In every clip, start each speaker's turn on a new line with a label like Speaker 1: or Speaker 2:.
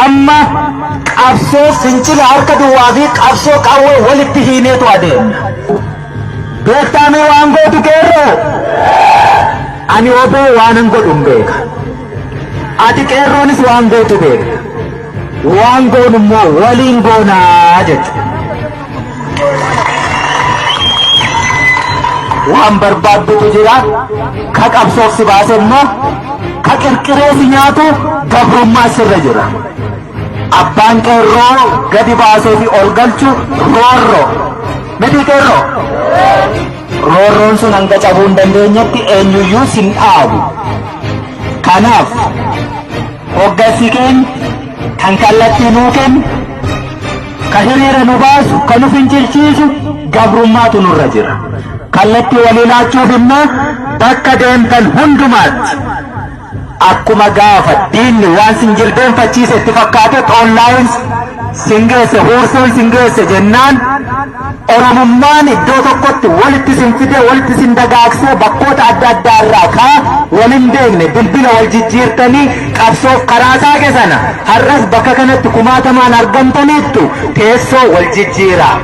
Speaker 1: amma qabsoo fincila harka duwwaa fi qabsoo qawwee walitti hiineetu adeemna. Beektaamee waan gootu qeerroo? Ani oboo waanan godhun beeka. Ati qeerroonis waan gootu beeka. Waan goonu immoo waliin goonaa jechuudha. Waan barbaaddutu jira, ka qabsoof si baase immoo ka qirqiree si nyaatu gabrummaa sirra jira. Abbaan qeerroo gadi baasee fi ol galchu roorroo. Miti qeerroo? Roorroon sun hanga cabuu hin dandeenyetti eenyuyyuu sin dhaabu. Kanaaf hoggansi keenya kan kallattii nuu kennu, ka hiriira nu baasu, ka nu fincilchiisu gabrummaatu nurra jira. Kallattii walii laachuuf immoo bakka deemtan hundumaatti akkuma gaafa diinni waan sin jilbeenfachiise itti fakkaate online singeesse huursuun singeesse jennaan oromummaan iddoo tokkotti walitti sin fide walitti sin dagaagsee bakkoota adda addaa irraa kaa walin beekne bilbila wal jijjiirtanii qabsoof karaa saaqe sana har'as bakka kanatti kumaatamaan argamtaniittu teessoo wal jijjiiraa.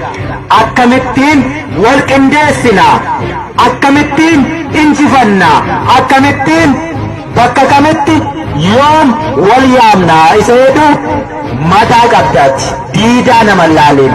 Speaker 1: Akkamittiin wal qindeessinaa, akkamittiin injifannaa, akkamittiin bakka kamitti yoom wal yaamnaa isa jedhu mataa qabdaatti diidaa nama laaleen.